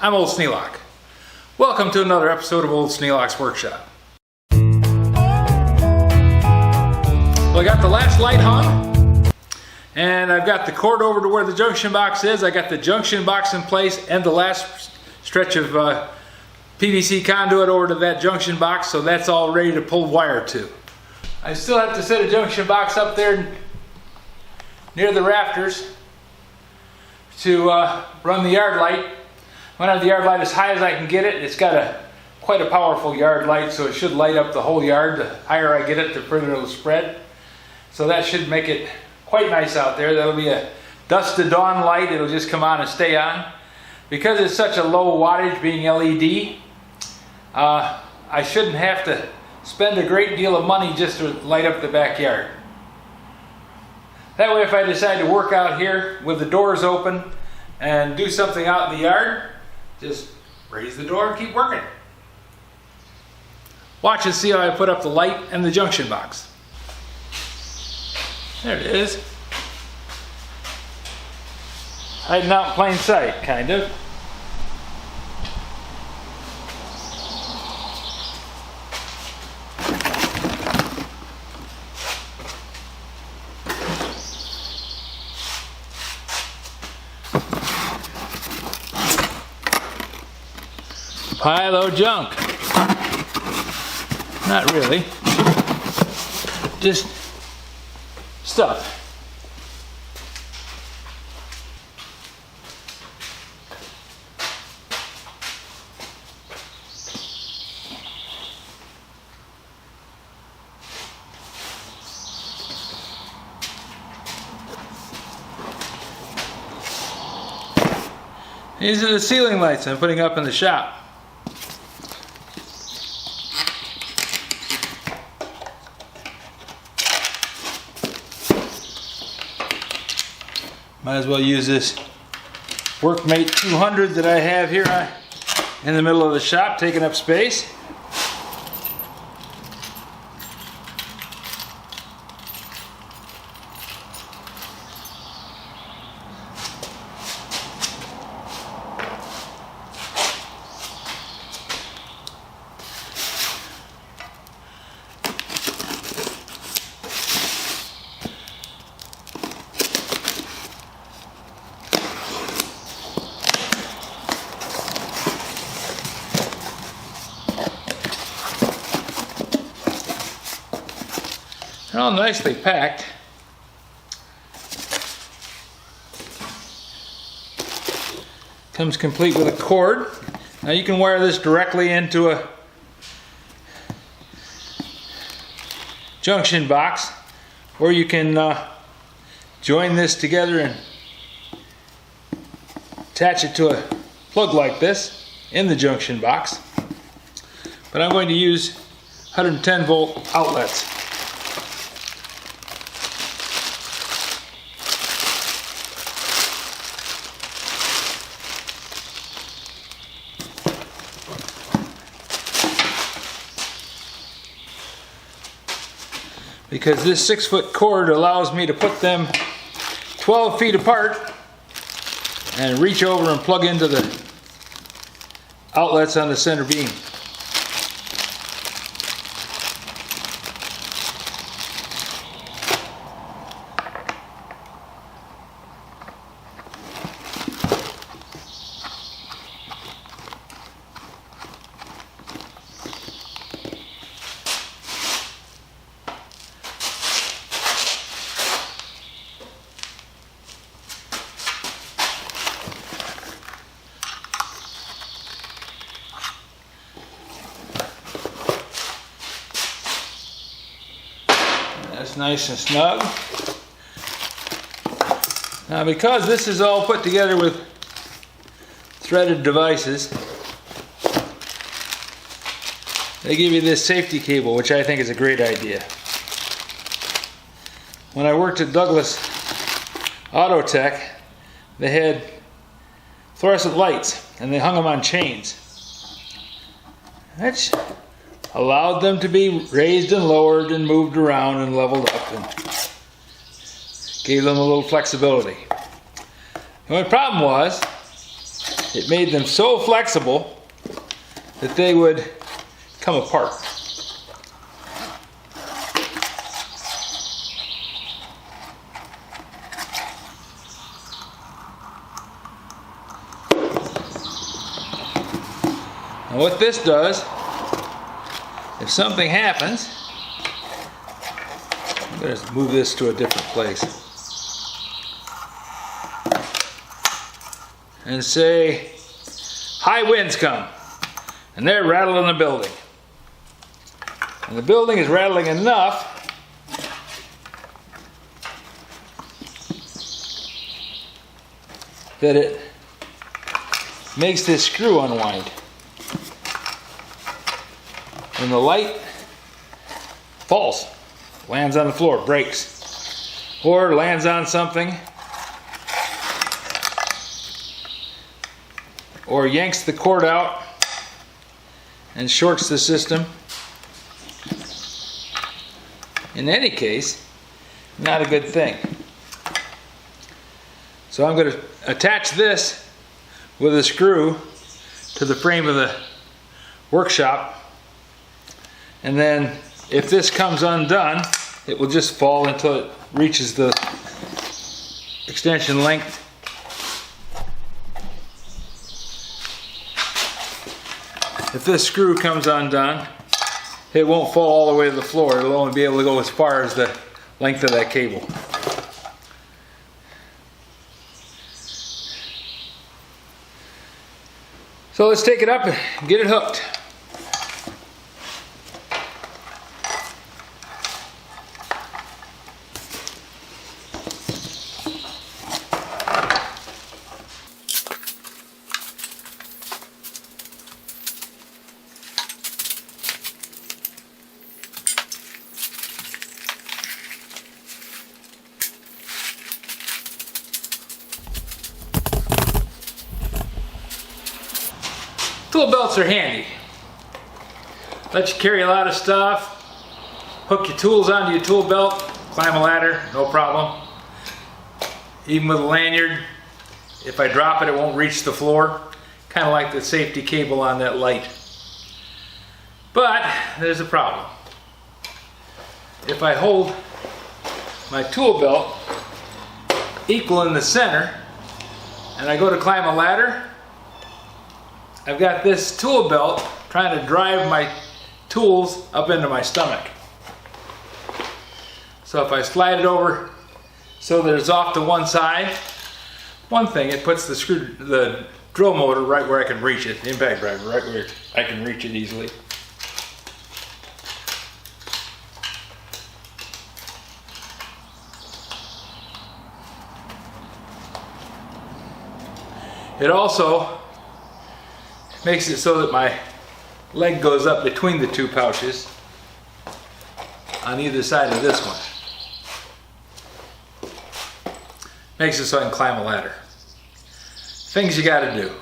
I'm Old Sneelock. Welcome to another episode of Old Sneelock's Workshop. Well, I got the latch light hung, and I've got the cord over to where the junction box is. I got the junction box in place and the last stretch of PVC conduit over to that junction box, so that's all ready to pull wire to. I still have to set a junction box up there near the rafters to run the yard light. I'm going to have the yard light as high as I can get it. It's got quite a powerful yard light, so it should light up the whole yard. The higher I get it, the further it'll spread. So that should make it quite nice out there. That'll be a dusk to dawn light. It'll just come on and stay on. Because it's such a low wattage, being LED, I shouldn't have to spend a great deal of money just to light up the backyard. That way, if I decide to work out here with the doors open and do something out in the yard, just raise the door and keep working. Watch and see how I put up the light and the junction box. There it is. Hiding out in plain sight, kind of. Pile of junk. Not really. Just stuff. These are the ceiling lights I'm putting up in the shop. Might as well use this Workmate 200 that I have here in the middle of the shop, taking up space. They're all nicely packed. Comes complete with a cord. Now you can wire this directly into a junction box, or you can join this together and attach it to a plug like this in the junction box. But I'm going to use 110 volt outlets. Because this 6-foot cord allows me to put them 12 feet apart and reach over and plug into the outlets on the center beam. That's nice and snug. Now, because this is all put together with threaded devices, they give you this safety cable, which I think is a great idea. When I worked at Douglas Auto Tech, they had fluorescent lights and they hung them on chains. Which allowed them to be raised and lowered and moved around and leveled up and gave them a little flexibility. The only problem was it made them so flexible that they would come apart. And what this does, if something happens, I'm going to move this to a different place. And say high winds come and they're rattling the building. And the building is rattling enough that it makes this screw unwind. And the light falls, lands on the floor, breaks, or lands on something, or yanks the cord out and shorts the system. In any case, not a good thing. So I'm going to attach this with a screw to the frame of the workshop, and then if this comes undone, it will just fall until it reaches the extension length. If this screw comes undone, it won't fall all the way to the floor. It'll only be able to go as far as the length of that cable. So let's take it up and get it hooked. Tool belts are handy. Let you carry a lot of stuff, hook your tools onto your tool belt, climb a ladder, no problem. Even with a lanyard, if I drop it, it won't reach the floor. Kind of like the safety cable on that light. But there's a problem. If I hold my tool belt equal in the center and I go to climb a ladder, I've got this tool belt trying to drive my tools up into my stomach. So if I slide it over so that it's off to one side, one thing, it puts the drill motor right where I can reach it, the impact driver right where I can reach it easily. It also makes it so that my leg goes up between the two pouches on either side of this one. Makes it so I can climb a ladder. Things you gotta do.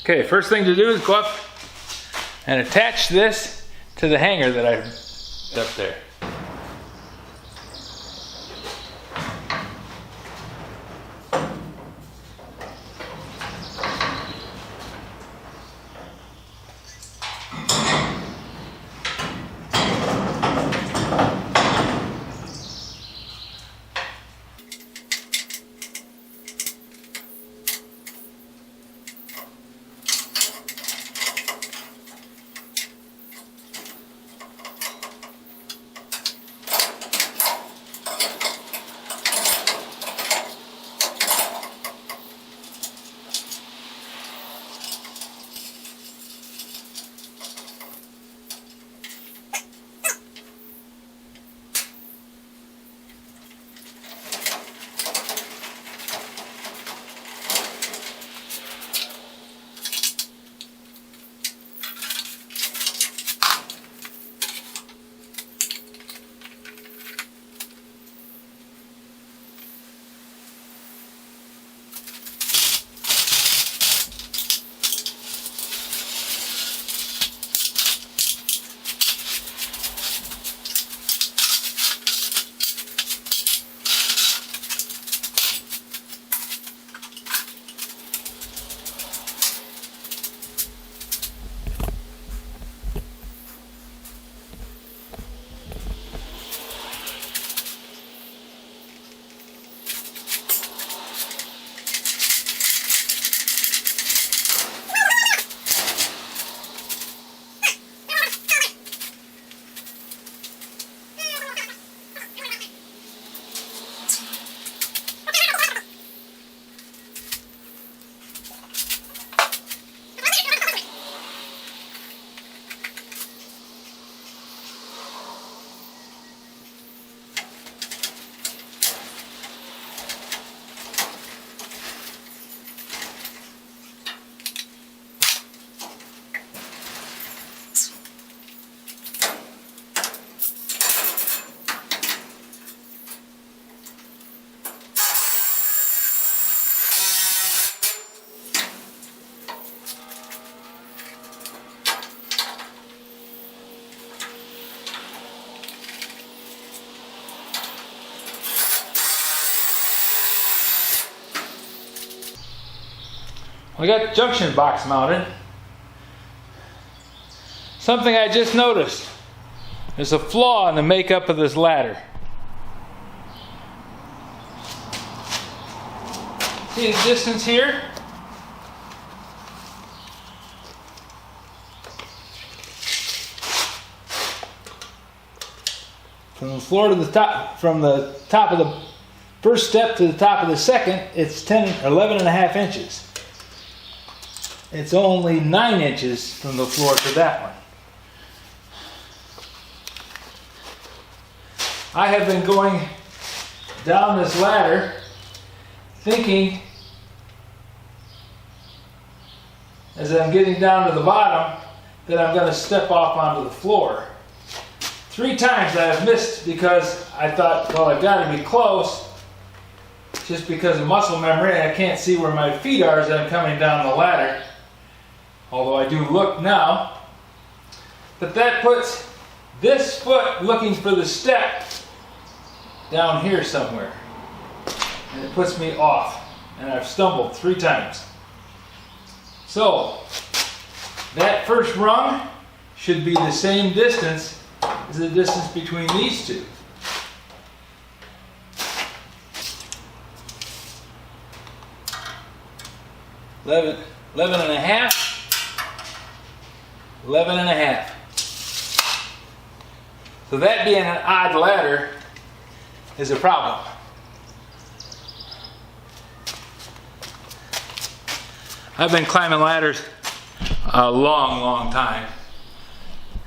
Okay, first thing to do is go up and attach this to the hanger that I have up there. I got the junction box mounted. Something I just noticed. There's a flaw in the makeup of this ladder. See the distance here? From the floor to the top, from the top of the first step to the top of the second, it's 11 and a half inches. It's only 9 inches from the floor to that one. I have been going down this ladder thinking, as I'm getting down to the bottom, that I'm going to step off onto the floor. 3 times I have missed because I thought, well, I've got to be close, just because of muscle memory. I can't see where my feet are as I'm coming down the ladder, although I do look now. But that puts this foot looking for the step down here somewhere, and it puts me off, and I've stumbled 3 times. So that first rung should be the same distance as the distance between these two. Eleven and a half. 11 and a half. So that being an odd ladder is a problem. I've been climbing ladders a long time,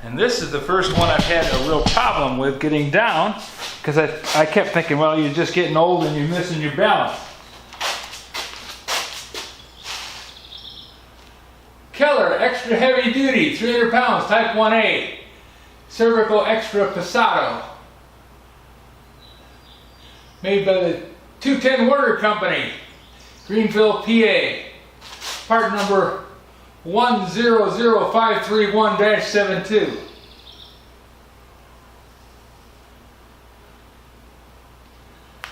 and this is the first one I've had a real problem with getting down, because I kept thinking, well, you're just getting old and you're missing your balance. Keller Extra Heavy Duty, 300 pounds, Type 1A, Cervical Extra Passato, made by the 210 Water Company, Greenville, PA, part number 100531-72.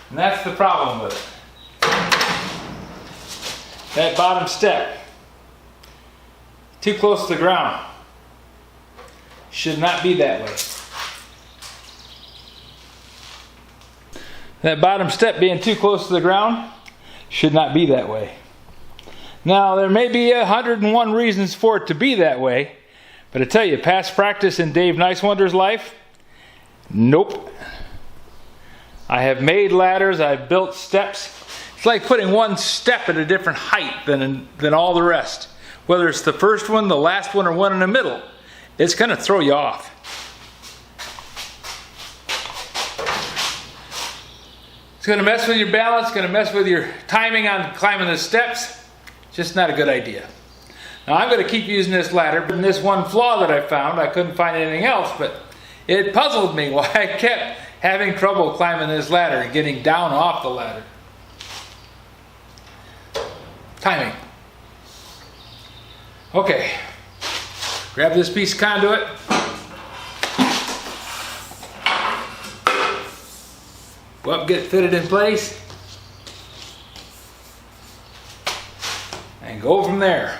And that's the problem with it. That bottom step, too close to the ground. Should not be that way. That bottom step being too close to the ground should not be that way. Now, there may be 101 reasons for it to be that way, but I tell you, past practice in Dave Nicewonder's life, nope. I have made ladders, I've built steps. It's like putting one step at a different height than all the rest. Whether it's the first one, the last one, or one in the middle, it's going to throw you off. It's going to mess with your balance, going to mess with your timing on climbing the steps. Just not a good idea. Now I'm going to keep using this ladder, but in this one flaw that I found, I couldn't find anything else, but it puzzled me why I kept having trouble climbing this ladder and getting down off the ladder. Timing. Okay, grab this piece of conduit. Go up, get it fitted in place, and go from there.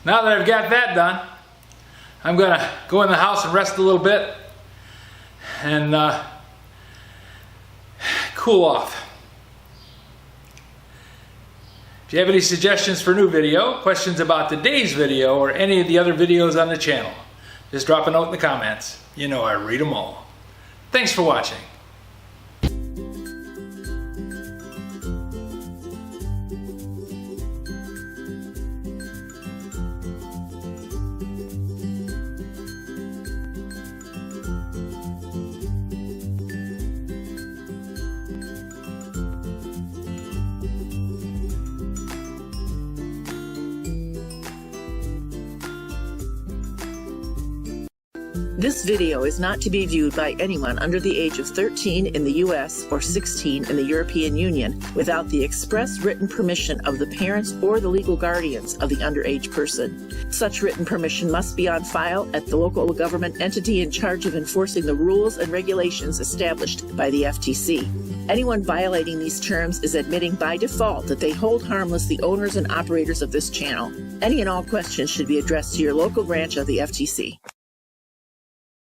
Now that I've got that done, I'm going to go in the house and rest a little bit and cool off. If you have any suggestions for new video, questions about today's video, or any of the other videos on the channel, just drop a note in the comments. You know I read them all. Thanks for watching. This video is not to be viewed by anyone under the age of 13 in the U.S. or 16 in the European Union without the express written permission of the parents or the legal guardians of the underage person. Such written permission must be on file at the local government entity in charge of enforcing the rules and regulations established by the FTC. Anyone violating these terms is admitting by default that they hold harmless the owners and operators of this channel. Any and all questions should be addressed to your local branch of the FTC.